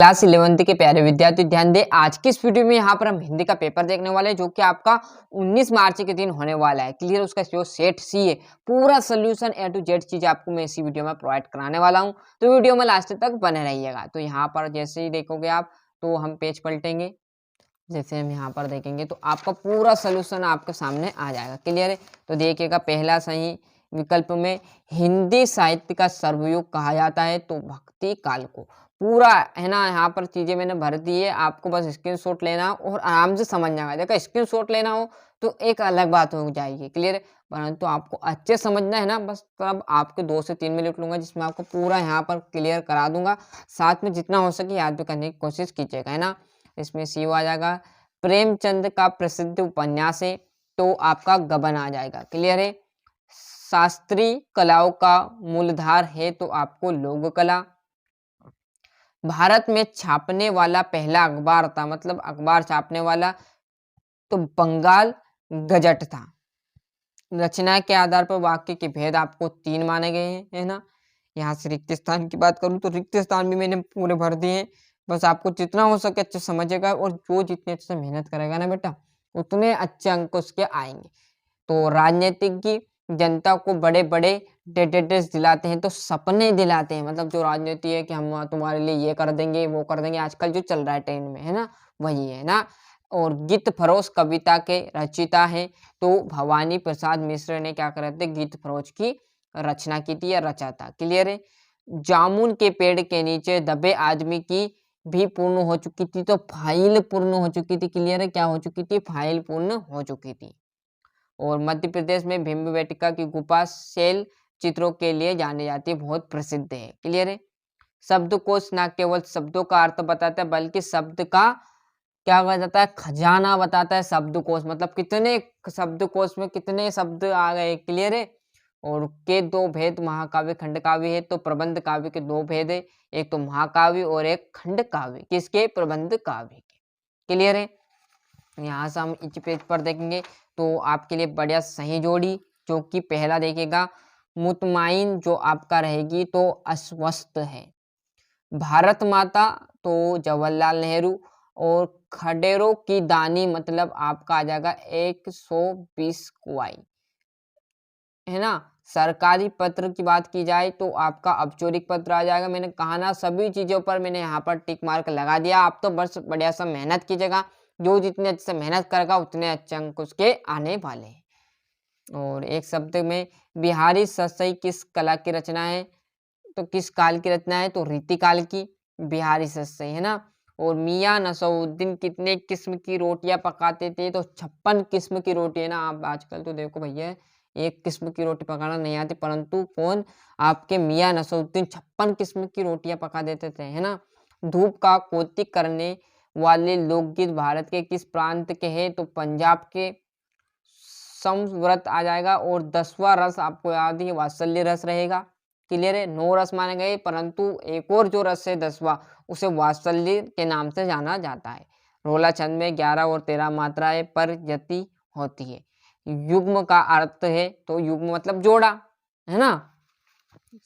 Class 11th के प्यारे विद्यार्थी ध्यान दें। आज की इस वीडियो में यहाँ पर हम हिंदी का पेपर देखने वाले हैं जो कि आपका 19 मार्च के दिन होने वाला है। क्लियर, उसका जो सेट सी है पूरा सोल्यूशन ए टू जेड चीज आपको मैं इसी वीडियो में प्रोवाइड कराने वाला हूँ, तो वीडियो में लास्ट तक बने रहिएगा। तो यहाँ पर जैसे ही देखोगे आप तो हम पेज पलटेंगे, जैसे हम यहाँ पर देखेंगे तो आपका पूरा सोल्यूशन आपके सामने आ जाएगा। क्लियर है, तो देखिएगा पहला सही विकल्प में हिंदी साहित्य का सर्वयुग कहा जाता है तो भक्ति काल को पूरा है ना। यहाँ पर चीजें मैंने भर दी है, आपको बस स्क्रीनशॉट लेना हो और आराम से समझना है। देखो स्क्रीनशॉट लेना हो तो एक अलग बात हो जाएगी, क्लियर है, परंतु आपको अच्छे समझना है ना, बस तब आपके 2 से 3 मिनट लूंगा जिसमें आपको पूरा यहाँ पर क्लियर करा दूंगा। साथ में जितना हो सके याद भी करने की कोशिश कीजिएगा, है ना। इसमें सीओ आ जाएगा, प्रेमचंद का प्रसिद्ध उपन्यास है तो आपका गबन आ जाएगा। क्लियर है, शास्त्रीय कलाओं का मूलधार है तो आपको लोक कला। भारत में छापने वाला पहला अखबार था, मतलब अखबार छापने वाला तो बंगाल गजट था। रचना के आधार पर वाक्य के भेद आपको 3 माने गए हैं, है ना। यहाँ से रिक्त स्थान की बात करूं तो रिक्त स्थान भी मैंने पूरे भर दिए हैं। बस आपको जितना हो सके अच्छे समझेगा और जो जितने अच्छे से मेहनत करेगा ना बेटा उतने अच्छे अंक उसके आएंगे। तो राजनीतिक की जनता को बड़े बड़े डेटेडेस दिलाते हैं तो सपने दिलाते हैं, मतलब जो राजनीति है कि हम तुम्हारे लिए ये कर देंगे वो कर देंगे, आजकल जो चल रहा है ट्रेंड में, है ना, वही है ना। और गीत फरोश कविता के रचिता है तो भवानी प्रसाद मिश्र ने क्या करे थे, गीत फरोश की रचना की थी या रचा था। क्लियर है, जामुन के पेड़ के नीचे दबे आदमी की भी पूर्ण हो चुकी थी तो फाइल पूर्ण हो चुकी थी। क्लियर है, क्या हो चुकी थी, फाइल पूर्ण हो चुकी थी। और मध्य प्रदेश में भीमबेटका की गुफा शैल चित्रों के लिए जानी जाती है, बहुत प्रसिद्ध है। क्लियर है, शब्दकोश न केवल शब्दों का अर्थ बताता है बल्कि शब्द का क्या कहा जाता है, खजाना बताता है। शब्दकोश मतलब कितने शब्दकोश में कितने शब्द आ गए। क्लियर है, और के 2 भेद महाकाव्य खंड काव्य है तो प्रबंध काव्य के 2 भेद है, एक तो महाकाव्य और एक खंड काव्य, किसके, प्रबंध काव्य के। क्लियर है, यहाँ से हम इस पेज पर देखेंगे तो आपके लिए बढ़िया सही जोड़ी जो कि पहला देखिएगा, मुतमाइन जो आपका रहेगी तो अस्वस्थ है। भारत माता तो जवाहरलाल नेहरू, और खडेरों की दानी मतलब आपका आ जाएगा 120 कुआई, है ना। सरकारी पत्र की बात की जाए तो आपका औपचारिक पत्र आ जाएगा। मैंने कहा ना सभी चीजों पर मैंने यहाँ पर टिक मार्क लगा दिया, आप तो बस बढ़िया सा मेहनत कीजिएगा, जो जितने अच्छे से मेहनत करेगा उतने अच्छे अंक उसके आने वाले हैं। और एक शब्द में बिहारी सतसई किस कला की रचना है, तो किस काल की रचना है, तो रीतिकाल की बिहारी सतसई, है ना। और मियाँ नसरुद्दीन कितने किस्म की रोटियां पकाते थे, तो 56 किस्म की रोटी, है ना। आप आजकल तो देखो भैया एक किस्म की रोटी पकाना नहीं आती, परंतु कौन, आपके मियाँ नसरुद्दीन 56 किस्म की रोटियां पका देते थे, है ना। धूप का कौतिक करने वाले लोकगीत भारत के किस प्रांत के हैं, तो पंजाब के। समव्रत आ जाएगा, और 10वां रस आपको याद ही वात्सल्य रस रहेगा। क्लियर है, 9 रस माने गए परंतु एक और जो रस है 10वां उसे वात्सल्य के नाम से जाना जाता है। रोला छंद में 11 और 13 मात्राएं पर यति होती है। युग्म का अर्थ है तो युग्म मतलब जोड़ा, है ना।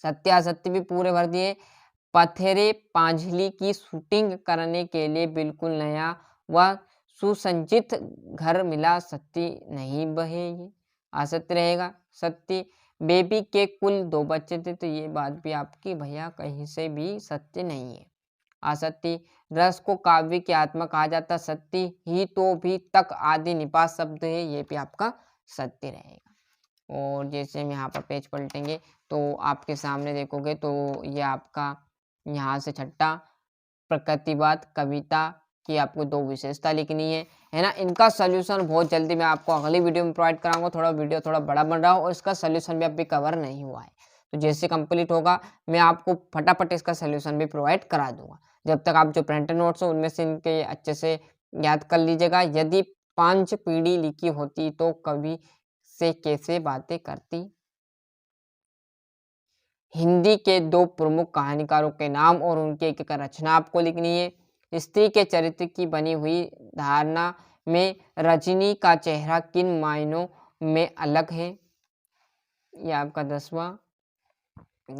सत्यासत्य भी पूरे भर दिए। पथेरे पांझली की शूटिंग करने के लिए बिल्कुल नया व सुसज्जित घर मिला, सत्य नहीं बहे, ये असत्य रहेगा। सत्य, बेबी के कुल 2 बच्चे थे तो ये बात भी आपकी भैया कहीं से भी सत्य नहीं है। असत्य, रस को काव्य की आत्मा कहा जाता, सत्य ही तो भी तक आदि निपात शब्द है, ये भी आपका सत्य रहेगा। और जैसे हम यहाँ पर पेज पलटेंगे तो आपके सामने देखोगे तो ये आपका यहाँ से छठा प्रकृतिवाद कविता की आपको 2 विशेषता लिखनी है ना। इनका सॉल्यूशन बहुत जल्दी मैं आपको अगली वीडियो में प्रोवाइड कराऊंगा। थोड़ा वीडियो थोड़ा बड़ा बन रहा हो और इसका सॉल्यूशन भी अभी कवर नहीं हुआ है, तो जैसे कंप्लीट होगा मैं आपको फटाफट इसका सॉल्यूशन भी प्रोवाइड करा दूंगा। जब तक आप जो प्रिंटेड नोट्स हो उनमें से इनके अच्छे से याद कर लीजिएगा। यदि 5 पीढ़ी लिखी होती तो कवि से कैसे बातें करती। हिंदी के 2 प्रमुख कहानीकारों के नाम और उनकी एक रचना आपको लिखनी है। स्त्री के चरित्र की बनी हुई धारणा में रजनी का चेहरा किन मायनों में अलग है, ये आपका 10वां,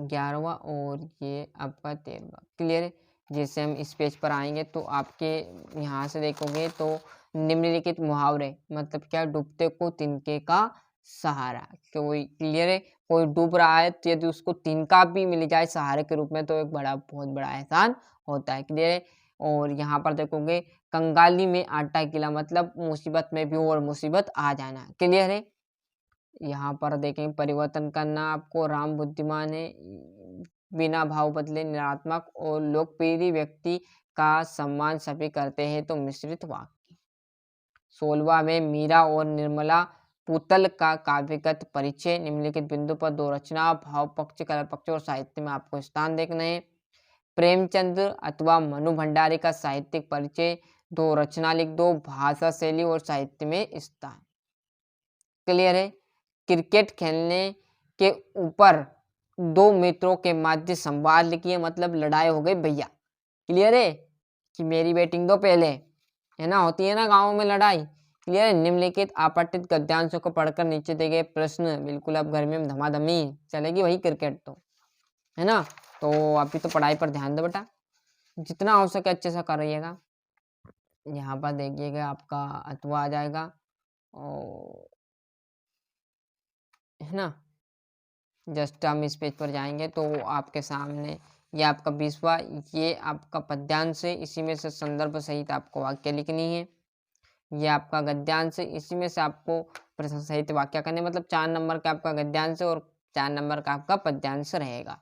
11वां और ये आपका 13वां। क्लियर है, जैसे हम इस पेज पर आएंगे तो आपके यहाँ से देखोगे तो निम्नलिखित मुहावरे मतलब क्या, डूबते को तिनके का सहारा। कोई क्लियर है, कोई डूब रहा है तो यदि उसको तिनका भी मिल जाए सहारे के रूप में तो एक बहुत बड़ा एहसान होता है। क्लियर है। और यहाँ पर देखोगे कंगाली में आटा गिला मतलब मुसीबत में भी और मुसीबत आ जाना। क्लियर है। यहाँ पर देखें परिवर्तन करना आपको, राम बुद्धिमान है, बिना भाव बदले निरात्मक और लोकप्रिय व्यक्ति का सम्मान सभी करते हैं तो मिश्रित वाक्य। 16वां में मीरा और निर्मला पुतल का काव्यगत परिचय। निम्नलिखित बिंदु पर दो रचना, भाव पक्ष, कला पक्ष और साहित्य में आपको स्थान देखना है। प्रेमचंद अथवा मनु भंडारी का साहित्यिक परिचय, दो रचना लिख दो, भाषा शैली और साहित्य में स्थान। क्लियर है। क्रिकेट खेलने के ऊपर दो मित्रों के मध्य संवाद लिखिए मतलब लड़ाई हो गई भैया। क्लियर है कि मेरी बैटिंग दो पहले, है ना, होती है ना गाँव में लड़ाई। क्लियर है। निम्नलिखित आपत्तित गद्यांशों को पढ़कर नीचे दिए गए प्रश्न बिल्कुल अब घर में धमाधमी चलेगी वही क्रिकेट तो, है ना। तो अभी तो पढ़ाई पर ध्यान दो बेटा, जितना हो सके अच्छे से करिएगा। यहाँ पर देखिएगा आपका अथवा आ जाएगा और, है ना, जस्ट हम इस पेज पर जाएंगे तो आपके सामने ये आपका 20वां, ये आपका पद्यांश है, इसी में से संदर्भ सहित आपको वाक्य लिखनी है। ये आपका गद्यांश है, इसी में से आपको प्रश्न सहित वाक्य करने, मतलब 4 नंबर का आपका गद्यांश और 4 नंबर का आपका पद्यांश रहेगा,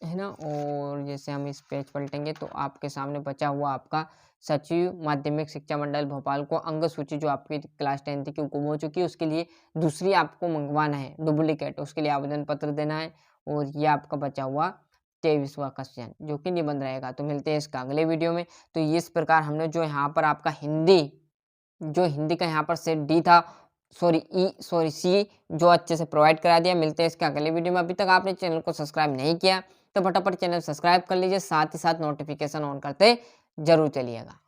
है ना। और जैसे हम इस पेज पलटेंगे तो आपके सामने बचा हुआ आपका सचिव माध्यमिक शिक्षा मंडल भोपाल को अंग सूची जो आपकी क्लास 10 की गुम हो चुकी है उसके लिए दूसरी आपको मंगवाना है डुप्लीकेट, उसके लिए आवेदन पत्र देना है। और ये आपका बचा हुआ 23वां क्वेश्चन जो कि निबंध रहेगा। तो मिलते हैं इसका अगले वीडियो में। तो इस प्रकार हमने जो यहाँ पर आपका हिंदी का यहाँ पर सेट डी था, सी जो अच्छे से प्रोवाइड करा दिया। मिलते हैं इसके अगले वीडियो में। अभी तक आपने चैनल को सब्सक्राइब नहीं किया तो फटाफट चैनल सब्सक्राइब कर लीजिए, साथ ही साथ नोटिफिकेशन ऑन करते जरूर चलिएगा।